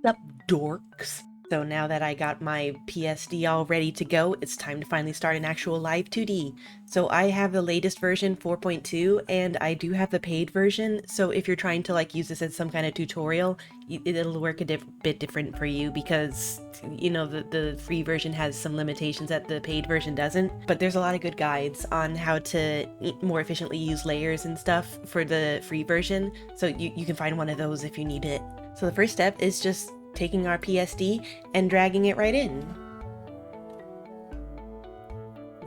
What's up, dorks? So now that I got my PSD all ready to go, it's time to finally start an actual Live2D. So I have the latest version 4.2 and I do have the paid version, so if you're trying to use this as some kind of tutorial, it'll work a bit different for you because, you know, the free version has some limitations that the paid version doesn't, but there's a lot of good guides on how to more efficiently use layers and stuff for the free version, so you can find one of those if you need it. So the first step is just taking our PSD and dragging it right in.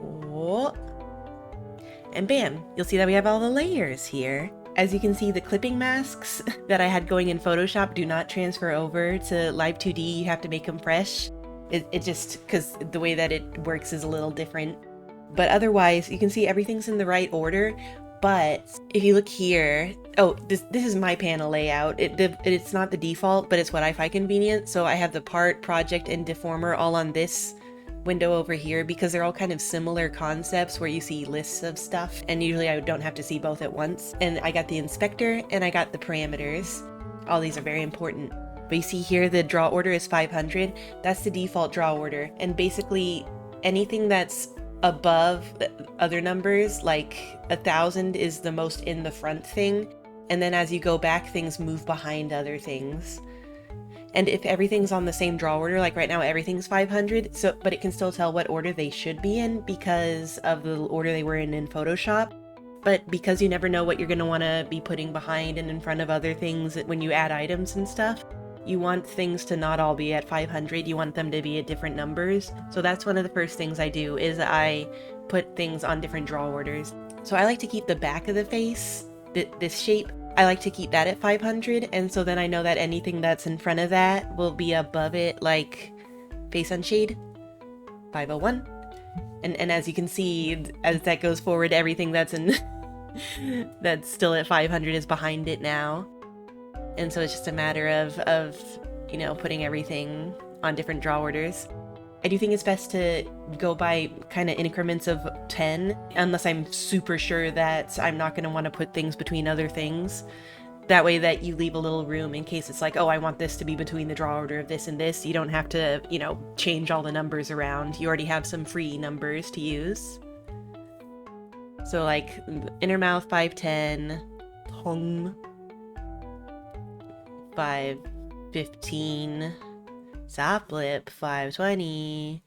Oh. And bam, you'll see that we have all the layers here. As you can see, the clipping masks that I had going in Photoshop do not transfer over to Live2D. You have to make them fresh. It just, because the way that it works is a little different. But otherwise, you can see everything's in the right order. But if you look here, oh, this is my panel layout. It's not the default, but it's what I find convenient. So I have the part, project, and deformer all on this window over here because they're all kind of similar concepts where you see lists of stuff, and usually I don't have to see both at once. And I got the inspector and I got the parameters. All these are very important. But you see here the draw order is 500. That's the default draw order. And basically anything that's above other numbers, like 1,000 is the most in the front thing, and then as you go back things move behind other things. And if everything's on the same draw order, like right now everything's 500, but it can still tell what order they should be in because of the order they were in Photoshop. But because you never know what you're going to want to be putting behind and in front of other things when you add items and stuff, you want things to not all be at 500, you want them to be at different numbers. So that's one of the first things I do, is I put things on different draw orders. So I like to keep the back of the face, this shape, I like to keep that at 500, and so then I know that anything that's in front of that will be above it, like face unshade, 501. And as you can see, as that goes forward, everything that's in that's still at 500 is behind it now. And so it's just a matter of, you know, putting everything on different draw orders. I do think it's best to go by kind of increments of 10, unless I'm super sure that I'm not going to want to put things between other things. That way that you leave a little room in case it's like, oh, I want this to be between the draw order of this and this. You don't have to, you know, change all the numbers around. You already have some free numbers to use. So like inner mouth 510, tongue 515, top lip 520.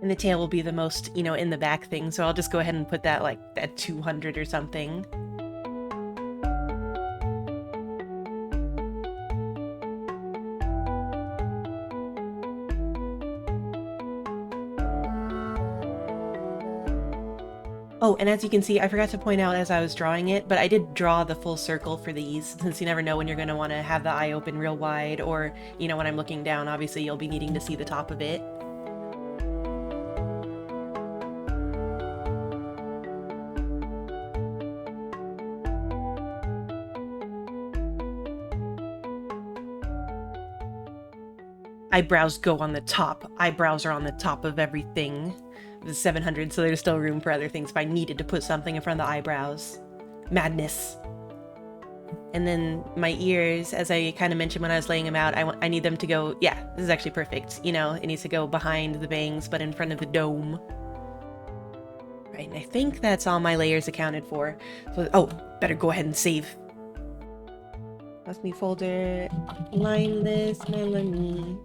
And the tail will be the most, you know, in the back thing, so I'll just go ahead and put that like at 200 or something. Oh, and as you can see, I forgot to point out as I was drawing it, but I did draw the full circle for these, since you never know when you're going to want to have the eye open real wide, or, you know, when I'm looking down, obviously you'll be needing to see the top of it. Eyebrows go on the top. Eyebrows are on the top of everything. The 700, so there's still room for other things if I needed to put something in front of the eyebrows. Madness. And then my ears, as I kind of mentioned when I was laying them out, I need them to go, yeah, this is actually perfect. You know, it needs to go behind the bangs, but in front of the dome. Right, and I think that's all my layers accounted for. So, oh, better go ahead and save. That's me folder, line list, Melony.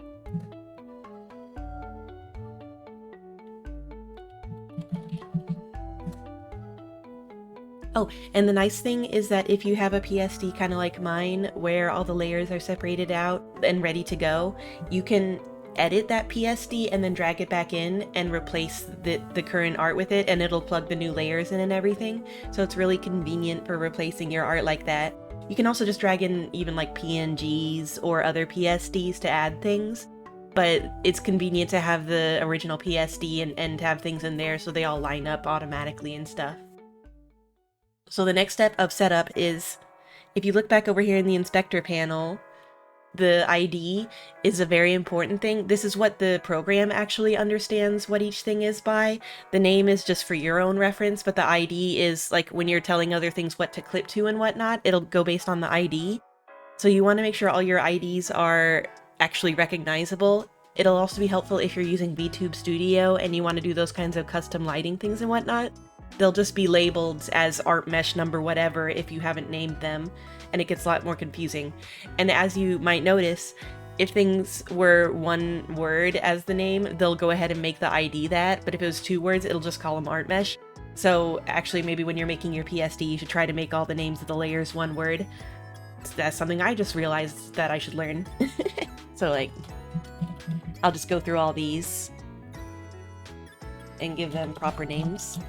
Oh, and the nice thing is that if you have a PSD kind of like mine, where all the layers are separated out and ready to go, you can edit that PSD and then drag it back in and replace the current art with it, and it'll plug the new layers in and everything. So it's really convenient for replacing your art like that. You can also just drag in even like PNGs or other PSDs to add things, but it's convenient to have the original PSD and have things in there so they all line up automatically and stuff. So the next step of setup is If you look back over here in the inspector panel, the ID is a very important thing. This is what the program actually understands what each thing is by. The name is just for your own reference, but the ID is like when you're telling other things what to clip to and whatnot, it'll go based on the ID. So you want to make sure all your IDs are actually recognizable. It'll also be helpful if you're using VTube Studio and you want to do those kinds of custom lighting things and whatnot. They'll just be labeled as art mesh number whatever if you haven't named them, and it gets a lot more confusing. And as you might notice, if things were one word as the name, they'll go ahead and make the ID that, but if it was 2 words, it'll just call them art mesh. So actually maybe when you're making your PSD, you should try to make all the names of the layers 1 word. That's something I just realized that I should learn. So like, I'll just go through all these and give them proper names.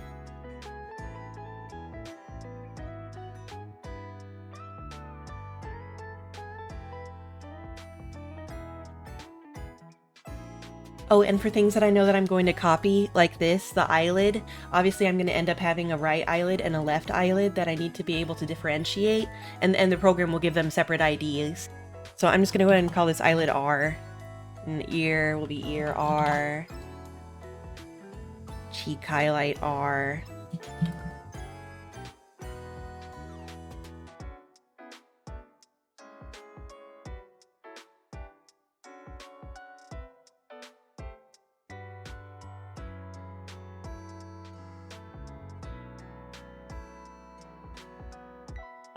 Oh, and for things that I know that I'm going to copy, like this, the eyelid, obviously I'm going to end up having a right eyelid and a left eyelid that I need to be able to differentiate, and the program will give them separate IDs. So I'm just going to go ahead and call this eyelid R, and ear will be ear R, cheek highlight R.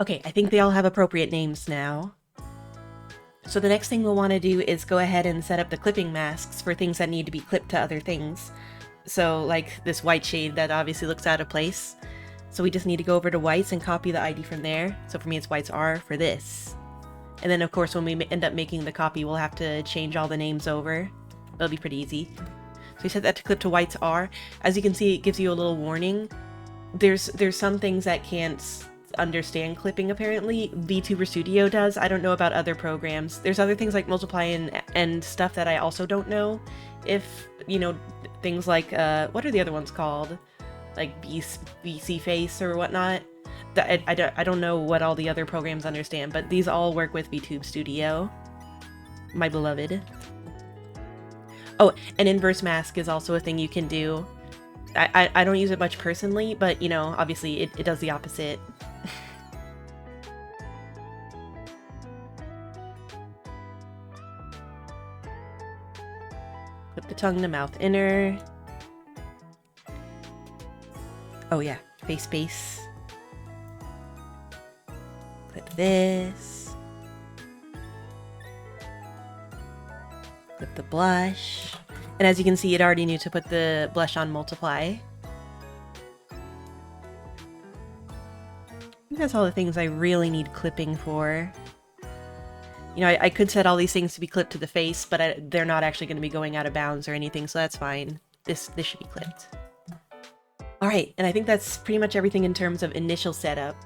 Okay, I think they all have appropriate names now. So the next thing we'll want to do is go ahead and set up the clipping masks for things that need to be clipped to other things. So like this white shade that obviously looks out of place. So we just need to go over to whites and copy the ID from there. So for me it's whites R for this. And then of course when we end up making the copy, we'll have to change all the names over. That'll be pretty easy. So we set that to clip to whites R. As you can see, it gives you a little warning. There's some things that can't understand clipping apparently. VTuber Studio does. I don't know about other programs. There's other things like multiply and stuff that I also don't know. If, you know, things like, what are the other ones called? Like BC Face or whatnot. I don't know what all the other programs understand, but these all work with VTube Studio. My beloved. Oh, an inverse mask is also a thing you can do. I don't use it much personally, but, you know, obviously it does the opposite. Clip the tongue to mouth inner. Oh yeah, face base. Clip this. Clip the blush. And as you can see, it already knew to put the blush on multiply. I think that's all the things I really need clipping for. You know, I could set all these things to be clipped to the face, but they're not actually going to be going out of bounds or anything, so that's fine. This should be clipped. Alright, and I think that's pretty much everything in terms of initial setup.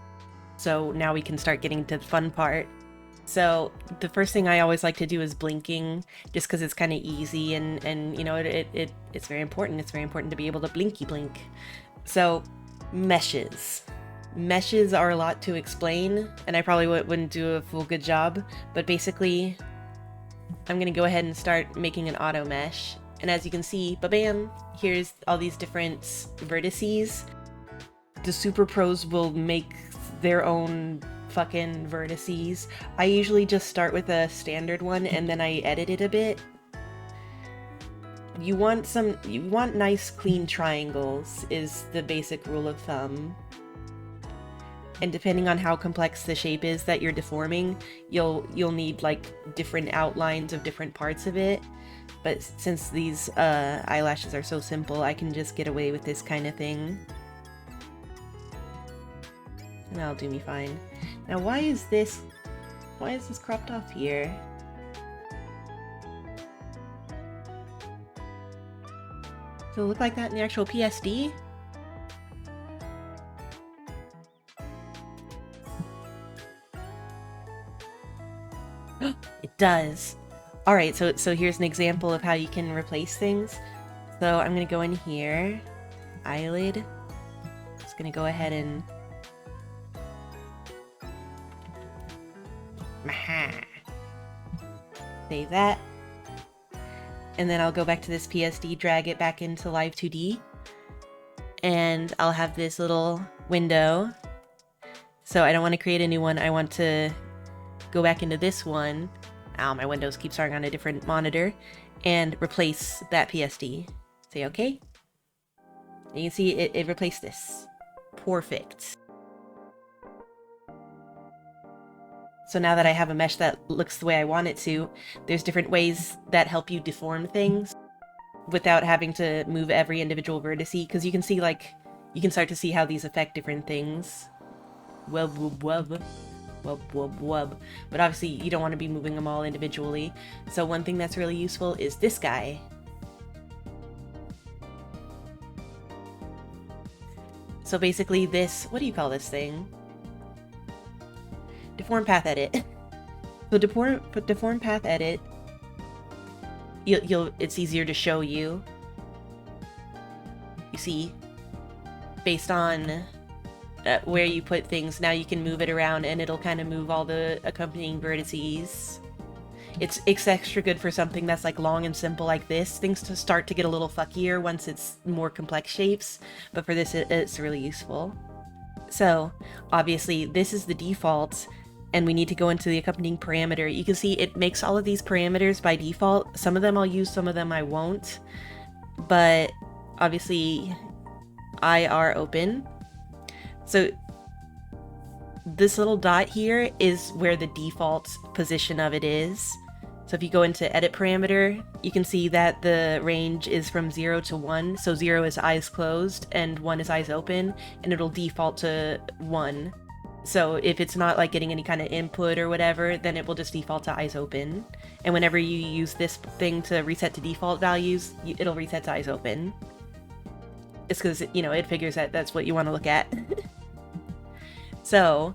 So now we can start getting to the fun part. So the first thing I always like to do is blinking, just because it's kind of easy and you know, it's very important. It's very important to be able to blinky blink. So meshes. Meshes are a lot to explain, and I probably wouldn't do a full good job, but basically I'm gonna go ahead and start making an auto mesh. And as you can see, ba-bam, here's all these different vertices. The super pros will make their own fucking vertices. I usually just start with a standard one and then I edit it a bit. You want nice clean triangles is the basic rule of thumb. And depending on how complex the shape is that you're deforming, you'll need like different outlines of different parts of it. But since these eyelashes are so simple, I can just get away with this kind of thing. And that'll do me fine. Now why is this cropped off here? Does it look like that in the actual PSD? It does. Alright, so here's an example of how you can replace things. So I'm gonna go in here, eyelid, just gonna go ahead and Aha. Save that. And then I'll go back to this PSD, drag it back into Live2D. And I'll have this little window. So I don't want to create a new one. I want to go back into this one. Ow, my windows keep starting on a different monitor. And replace that PSD. Say okay. And you can see it replaced this. Perfect. So now that I have a mesh that looks the way I want it to, there's different ways that help you deform things without having to move every individual vertex, because you can see, like, you can start to see how these affect different things. Wub, wub, wub. Wub, wub, wub. But obviously you don't want to be moving them all individually. So one thing that's really useful is this guy. So basically this, what do you call this thing? Deform path edit. So deform path edit, it's easier to show you. You see, based on where you put things, now you can move it around and it'll kind of move all the accompanying vertices. It's extra good for something that's like long and simple like this. Things to start to get a little fuckier once it's more complex shapes, but for this it's really useful. So obviously this is the default, and we need to go into the accompanying parameter. You can see it makes all of these parameters by default. Some of them I'll use, some of them I won't. But obviously IR open. So this little dot here is where the default position of it is. So if you go into edit parameter, you can see that the range is from 0 to 1. So 0 is eyes closed and 1 is eyes open, and it'll default to 1. So if it's not like getting any kind of input or whatever, then it will just default to eyes open. And whenever you use this thing to reset to default values, it'll reset to eyes open. It's because, you know, it figures that that's what you want to look at. So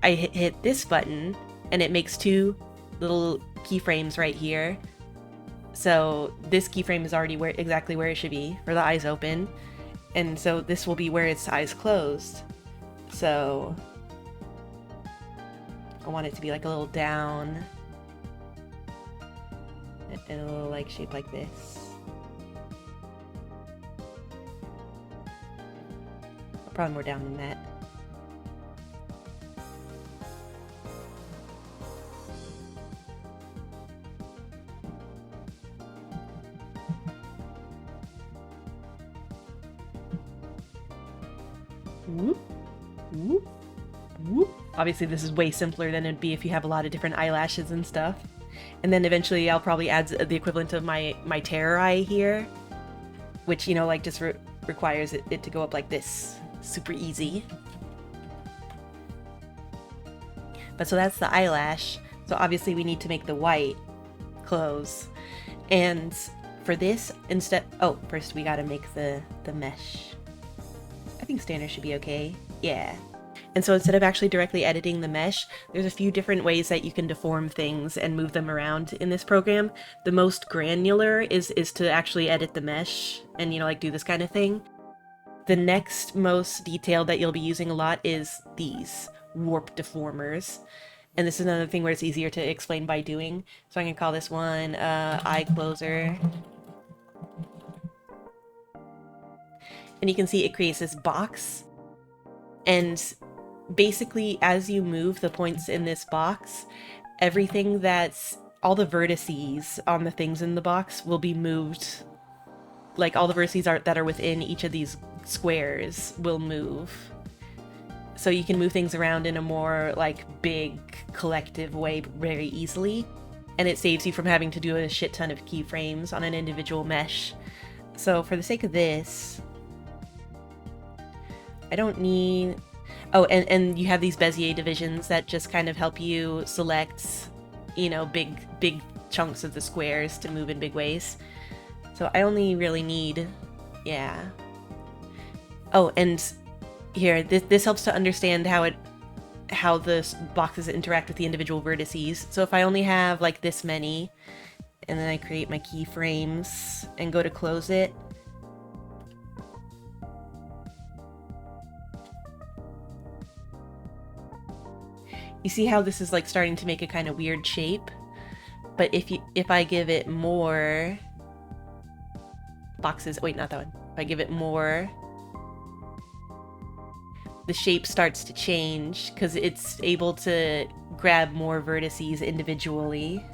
I hit this button and it makes two little keyframes right here. So this keyframe is already exactly where it should be for the eyes open. And so this will be where it's eyes closed. So I want it to be like a little down and a little like shaped like this. Probably more down than that. Whoop, whoop, whoop. Obviously this is way simpler than it'd be if you have a lot of different eyelashes and stuff. And then eventually I'll probably add the equivalent of my terror eye here, which, you know, like just requires it to go up like this. Super easy. But so that's the eyelash. So obviously we need to make the white close. And for this, first we gotta make the mesh. I think standard should be okay. Yeah. And so instead of actually directly editing the mesh, there's a few different ways that you can deform things and move them around in this program. The most granular is to actually edit the mesh and, you know, like do this kind of thing. The next most detailed that you'll be using a lot is these warp deformers. And this is another thing where it's easier to explain by doing. So I'm gonna call this one eye closer. And you can see it creates this box. And basically, as you move the points in this box, everything all the vertices on the things in the box will be moved. Like all the vertices that are within each of these squares will move. So you can move things around in a more like big collective way very easily. And it saves you from having to do a shit ton of keyframes on an individual mesh. So for the sake of this, I don't need... Oh, and you have these Bezier divisions that just kind of help you select, you know, big chunks of the squares to move in big ways. So I only really need, yeah. Oh, and here, this helps to understand how the boxes interact with the individual vertices. So if I only have like this many, and then I create my keyframes and go to close it, You see how this is like starting to make a kind of weird shape? But if I give it more boxes, wait, not that one. If I give it more, the shape starts to change because it's able to grab more vertices individually.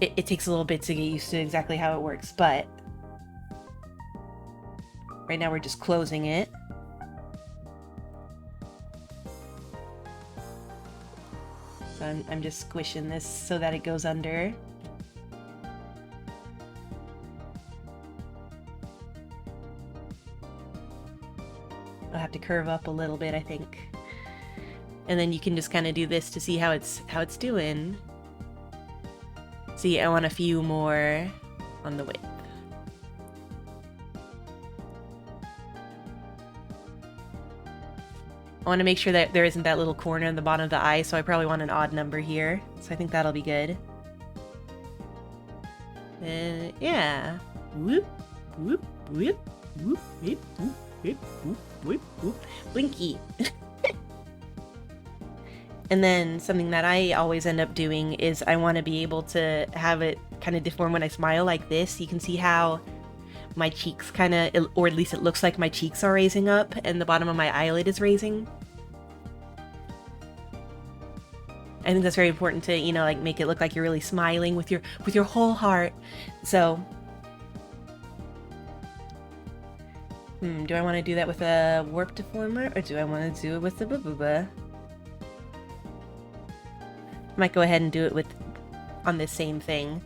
It takes a little bit to get used to exactly how it works, but right now we're just closing it. So I'm just squishing this so that it goes under. I'll have to curve up a little bit, I think. And then you can just kind of do this to see how it's doing. See, I want a few more on the width. I want to make sure that there isn't that little corner in the bottom of the eye, so I probably want an odd number here. So I think that'll be good. And yeah. Whoop, whoop, whoop, whoop, whoop, whoop, whoop, whoop, whoop, whoop. Blinky. And then something that I always end up doing is I want to be able to have it kind of deform when I smile like this. You can see how my cheeks kind of, or at least it looks like my cheeks are raising up and the bottom of my eyelid is raising. I think that's very important to, you know, like make it look like you're really smiling with your whole heart. So, do I want to do that with a warp deformer or do I want to do it with the booba? Might go ahead and do it with on this same thing,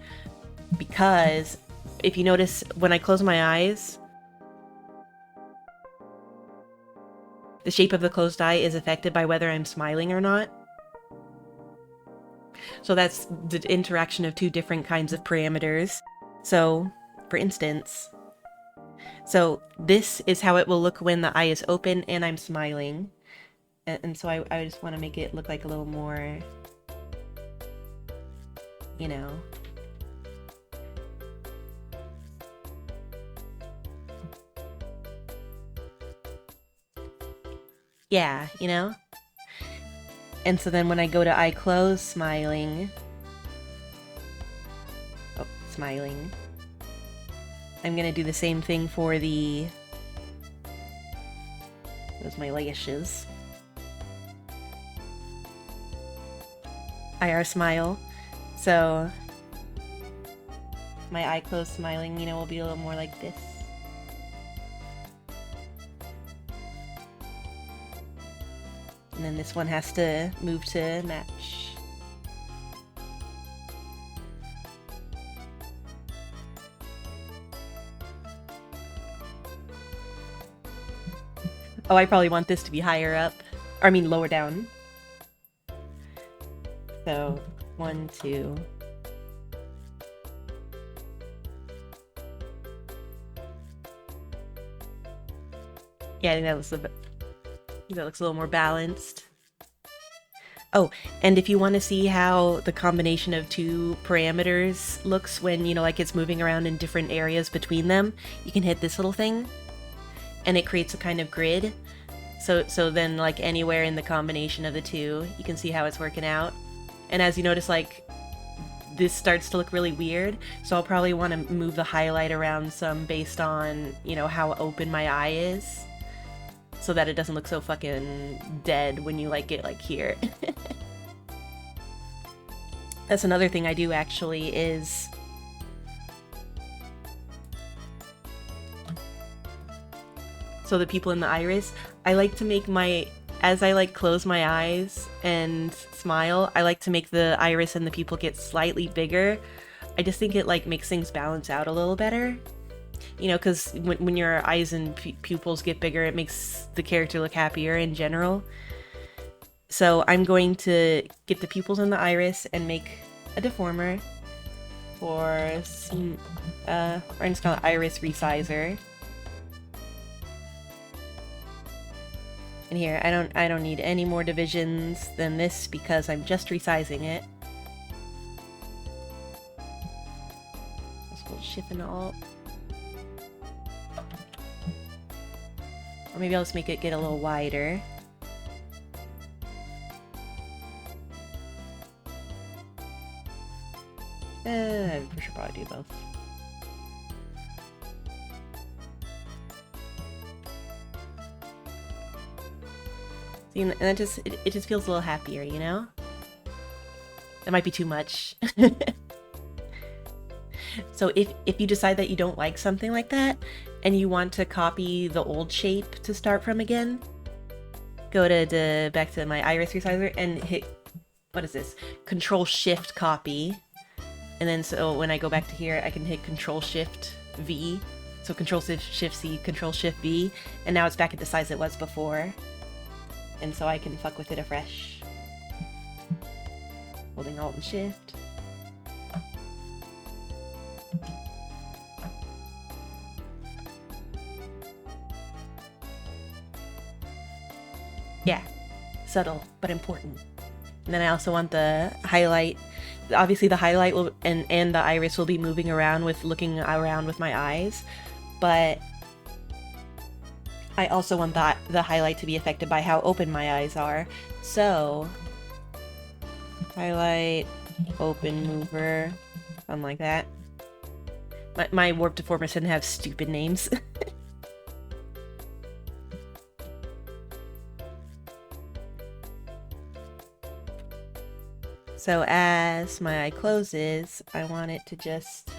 because if you notice when I close my eyes, the shape of the closed eye is affected by whether I'm smiling or not. So that's the interaction of two different kinds of parameters. So, for instance, so this is how it will look when the eye is open and I'm smiling. And so I just want to make it look like a little more, you know. Yeah, you know? And so then when I go to eye close, smiling. Oh, smiling. I'm gonna do the same thing for the... Those my lashes. IR smile. So my eye closed smiling, you know, will be a little more like this. And then this one has to move to match. Oh, I probably want this to be higher up. Or I mean lower down. So 1, 2. Yeah, I think that looks a bit, that looks a little more balanced. Oh, and if you want to see how the combination of two parameters looks when, you know, like it's moving around in different areas between them, you can hit this little thing and it creates a kind of grid. So then like anywhere in the combination of the two, you can see how it's working out. And as you notice, like this starts to look really weird, so I'll probably want to move the highlight around some based on, you know, how open my eye is, so that it doesn't look so fucking dead when you like get like here. That's another thing I do actually is so the people in the iris, I like to make my, as I like close my eyes and smile, I like to make the iris and the pupil get slightly bigger. I just think it like makes things balance out a little better. You know, because when your eyes and pupils get bigger, it makes the character look happier in general. So I'm going to get the pupils in the iris and make a deformer for some, I'm just gonna iris resizer. And here, I don't need any more divisions than this because I'm just resizing it. Just hold Shift and Alt. Or maybe I'll just make it get a little wider. I should probably do both. See, and that just, it just feels a little happier, you know? That might be too much. So if you decide that you don't like something like that, and you want to copy the old shape to start from again, go to back to my iris resizer and hit, what is this? Control-Shift copy. And then so when I go back to here, I can hit Control-Shift-V. So Control-Shift-C, Control-Shift-V, and now it's back at the size it was before. And so I can fuck with it afresh. Holding Alt and Shift. Yeah, subtle, but important. And then I also want the highlight. Obviously the highlight will, and the iris will be moving around with looking around with my eyes, but I also want the highlight to be affected by how open my eyes are. So, highlight, open mover, something like that. My warp deformers didn't have stupid names. So as my eye closes, I want it to just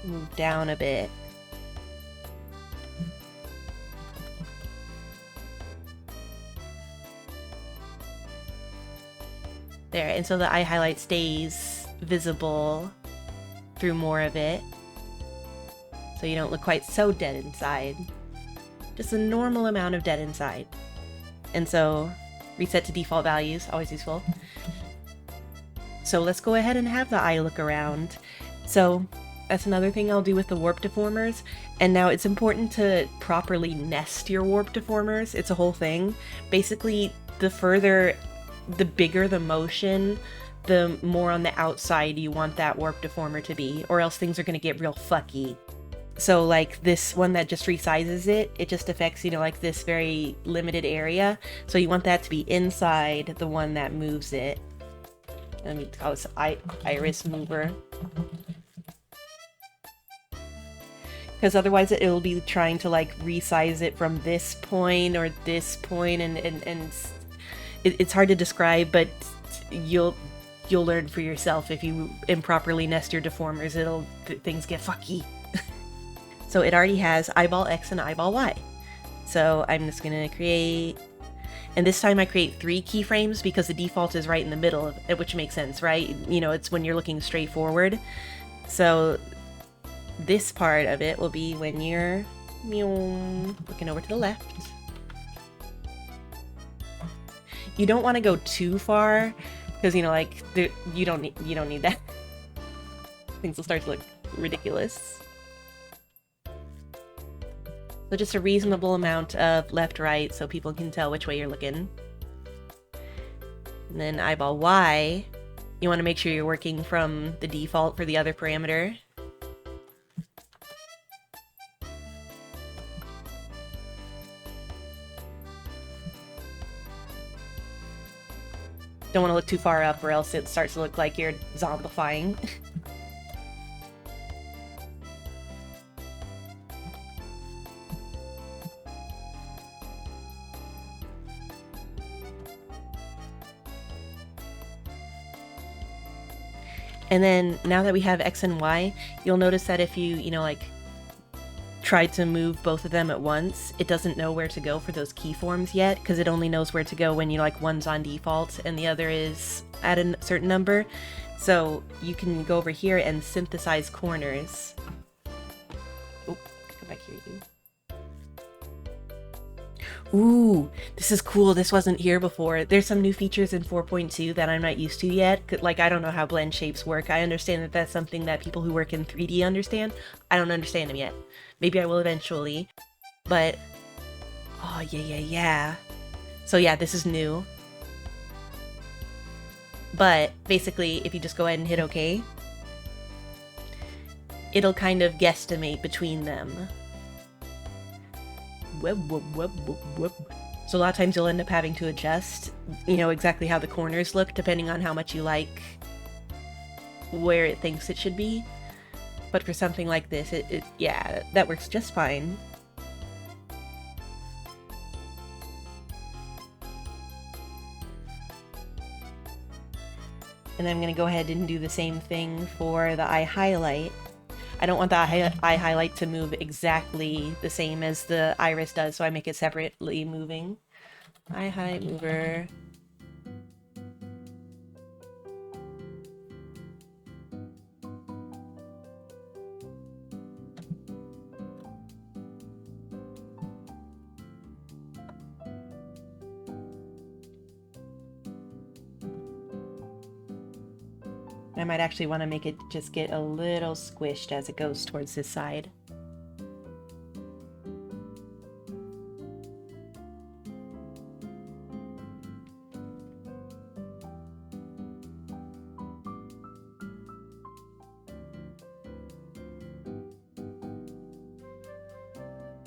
move down a bit. There, and so the eye highlight stays visible through more of it. So you don't look quite so dead inside. Just a normal amount of dead inside. And so, reset to default values, always useful. So let's go ahead and have the eye look around. So that's another thing I'll do with the warp deformers. And now it's important to properly nest your warp deformers. It's a whole thing. Basically, the bigger the motion, the more on the outside you want that warp deformer to be, or else things are going to get real fucky. So like this one that just resizes it, it just affects, you know, like this very limited area. So you want that to be inside the one that moves it. Let me call this iris mover. Because otherwise it'll be trying to like resize it from this point or this point, and it's hard to describe, but you'll learn for yourself. If you improperly nest your deformers, things get fucky. So it already has eyeball X and eyeball Y. So I'm just gonna create, and this time I create 3 keyframes because the default is right in the middle, which makes sense, right? You know, it's when you're looking straight forward. So this part of it will be when you're looking over to the left. You don't want to go too far because, you know, like you don't need that. Things will start to look ridiculous. So just a reasonable amount of left-right so people can tell which way you're looking. And then eyeball Y, you want to make sure you're working from the default for the other parameter. Don't want to look too far up or else it starts to look like you're zombifying. And then now that we have X and Y, you'll notice that if you know, like try to move both of them at once, it doesn't know where to go for those keyforms yet, because it only knows where to go when you like one's on default and the other is at a certain number. So you can go over here and synthesize corners. Oh, come back here, you. Ooh, this is cool. This wasn't here before. There's some new features in 4.2 that I'm not used to yet. Like, I don't know how blend shapes work. I understand that that's something that people who work in 3D understand. I don't understand them yet. Maybe I will eventually. But, oh, yeah. So yeah, this is new. But basically, if you just go ahead and hit OK, it'll kind of guesstimate between them. So a lot of times you'll end up having to adjust, you know, exactly how the corners look depending on how much you like where it thinks it should be. But for something like this, yeah, that works just fine. And I'm going to go ahead and do the same thing for the eye highlight. I don't want the eye highlight to move exactly the same as the iris does, so I make it separately moving. Eye height mover. I might actually want to make it just get a little squished as it goes towards this side.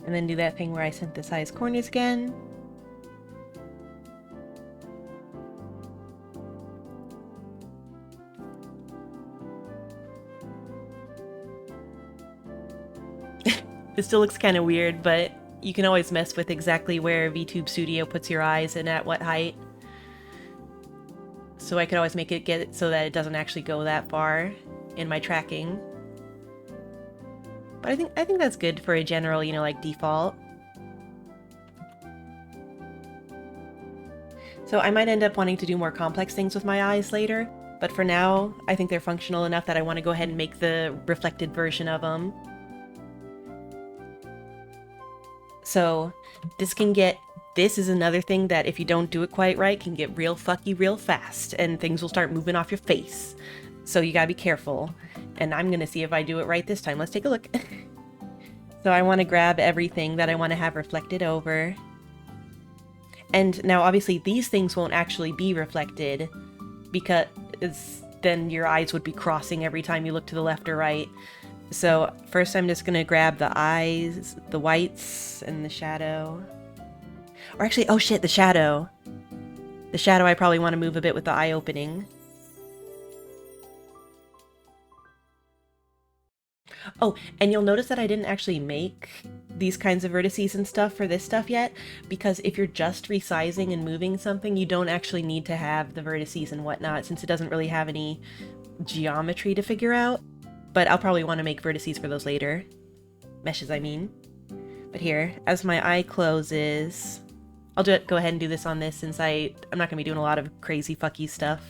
And then do that thing where I synthesize corners again. It still looks kind of weird, but you can always mess with exactly where VTube Studio puts your eyes and at what height. So I could always make it get it so that it doesn't actually go that far in my tracking. But I think that's good for a general, you know, like default. So I might end up wanting to do more complex things with my eyes later, but for now, I think they're functional enough that I want to go ahead and make the reflected version of them. So this is another thing that if you don't do it quite right can get real fucky real fast and things will start moving off your face. So you gotta be careful. And I'm gonna see if I do it right this time. Let's take a look. So I want to grab everything that I want to have reflected over. And now obviously these things won't actually be reflected because then your eyes would be crossing every time you look to the left or right. So first I'm just gonna grab the eyes, the whites, and the shadow. Or actually, oh shit, the shadow. The shadow I probably want to move a bit with the eye opening. Oh, and you'll notice that I didn't actually make these kinds of vertices and stuff for this stuff yet, because if you're just resizing and moving something, you don't actually need to have the vertices and whatnot, since it doesn't really have any geometry to figure out. But I'll probably want to make vertices for those later. Meshes, I mean. But here, as my eye closes, I'll go ahead and do this on this since I'm not going to be doing a lot of crazy fucky stuff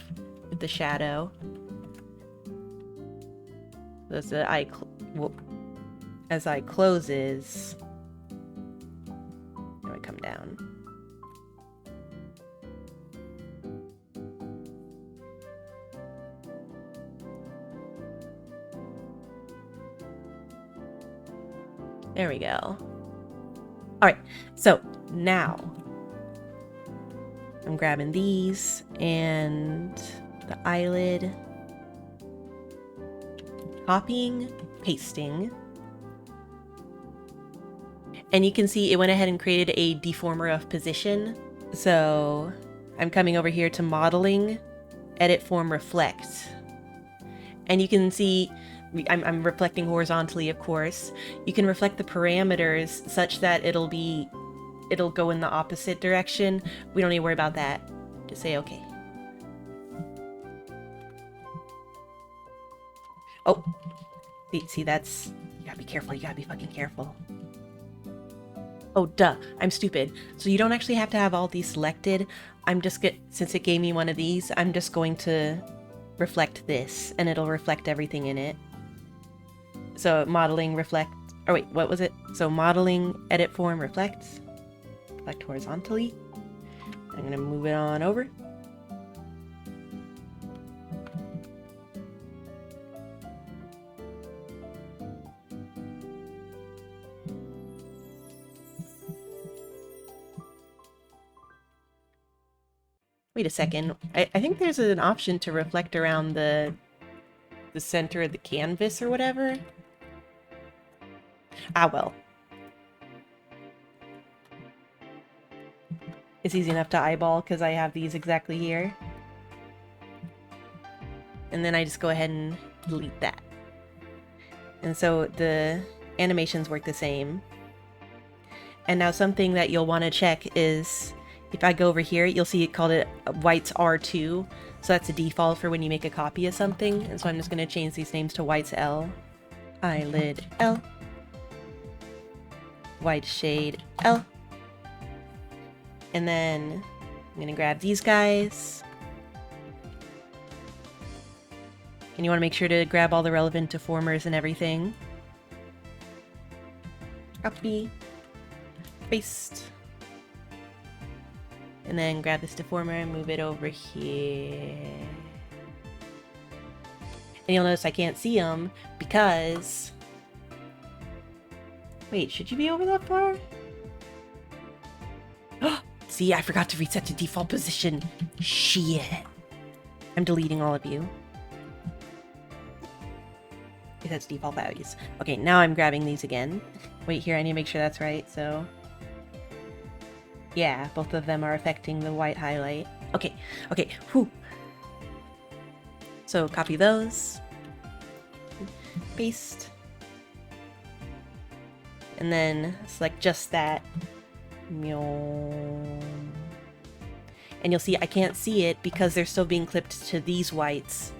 with the shadow. As the eye closes, now I come down. There we go. Alright, so now I'm grabbing these and the eyelid, copying, pasting, and you can see it went ahead and created a deformer of position. So I'm coming over here to modeling, edit form, reflect, and you can see I'm reflecting horizontally, of course. You can reflect the parameters such that it'll go in the opposite direction. We don't need to worry about that. Just say okay. Oh, see that's, you gotta be careful, you gotta be fucking careful. Oh, duh, I'm stupid. So you don't actually have to have all these selected. Since it gave me one of these, I'm just going to reflect this, and it'll reflect everything in it. So modeling, reflect, or wait, what was it? So modeling, edit form, reflect horizontally. I'm gonna move it on over. Wait a second. I think there's an option to reflect around the center of the canvas or whatever. Ah, well. It's easy enough to eyeball because I have these exactly here. And then I just go ahead and delete that. And so the animations work the same. And now something that you'll want to check is, if I go over here, you'll see it called whites R2. So that's a default for when you make a copy of something. And so I'm just going to change these names to whites L, eyelid L, white shade L. And then I'm going to grab these guys. And you want to make sure to grab all the relevant deformers and everything. Copy, paste. And then grab this deformer and move it over here. And you'll notice I can't see them because... Wait, should you be over that far? See, I forgot to reset to default position. Shit. I'm deleting all of you. That's default values. Okay, now I'm grabbing these again. Wait here, I need to make sure that's right, so... Yeah, both of them are affecting the white highlight. Okay, okay, whew. So copy those. Paste. And then select just that. And you'll see I can't see it because they're still being clipped to these whites.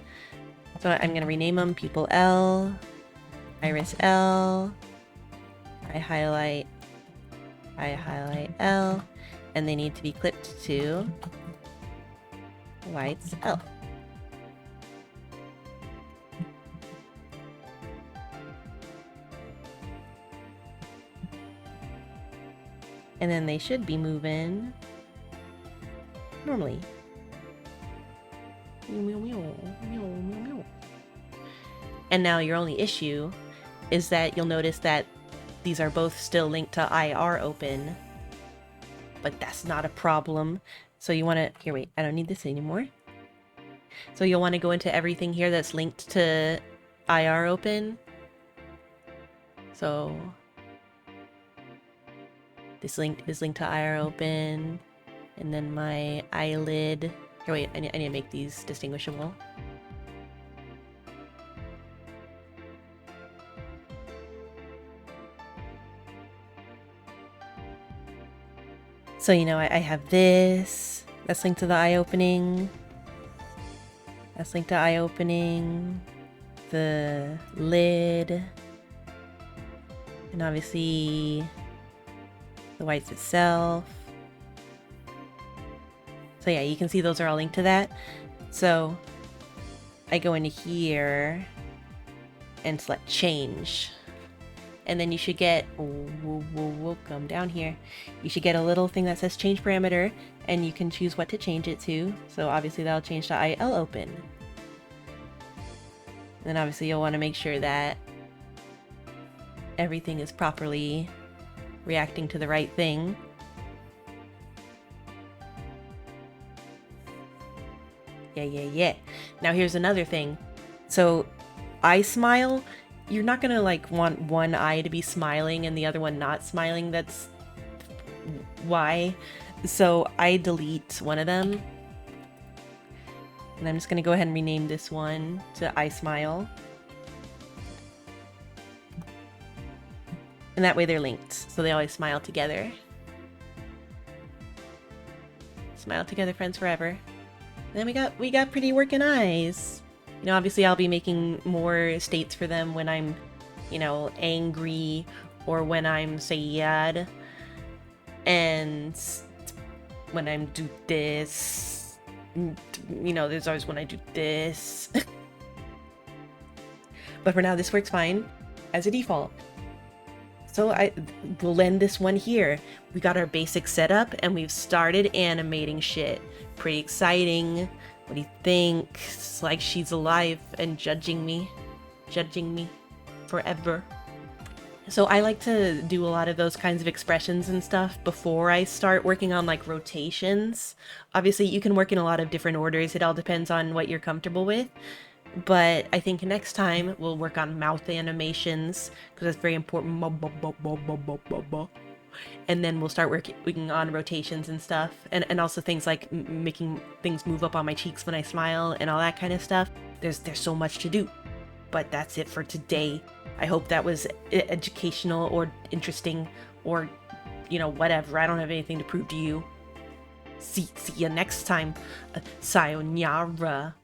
So I'm going to rename them Pupil L, Iris L, I highlight L, and they need to be clipped to whites L. And then they should be moving normally. And now your only issue is that you'll notice that these are both still linked to IR open, but that's not a problem. So you want to, here, wait, I don't need this anymore. So you'll want to go into everything here that's linked to IR open. So this link is linked to IR open, and then my eyelid. Here, wait, I need to make these distinguishable. So, you know, I have this. That's linked to the eye opening. That's linked to eye opening. The lid. And obviously the whites itself. So yeah, you can see those are all linked to that. So I go into here and select change. And then you should get, come down here. You should get a little thing that says change parameter, and you can choose what to change it to. So obviously that'll change to IL open. And then obviously you'll want to make sure that everything is properly reacting to the right thing. Yeah. Now here's another thing. So eye smile, you're not gonna like want one eye to be smiling and the other one not smiling. That's why. So I delete one of them. And I'm just gonna go ahead and rename this one to eye smile. And that way they're linked, so they always smile together. Smile together, friends forever. And then we got pretty working eyes. You know, obviously I'll be making more states for them when I'm, you know, angry or when I'm sad. And when I'm do this. You know, there's always when I do this. But for now, this works fine as a default. So I blend this one here. We got our basic setup and we've started animating shit. Pretty exciting. What do you think? It's like she's alive and judging me forever. So I like to do a lot of those kinds of expressions and stuff before I start working on like rotations. Obviously you can work in a lot of different orders. It all depends on what you're comfortable with. But I think next time we'll work on mouth animations because that's very important. and then we'll start working on rotations and stuff, and also things like making things move up on my cheeks when I smile and all that kind of stuff. There's so much to do, but that's it for today. I hope that was educational or interesting or, you know, whatever. I don't have anything to prove to you. See you next time. Sayonara.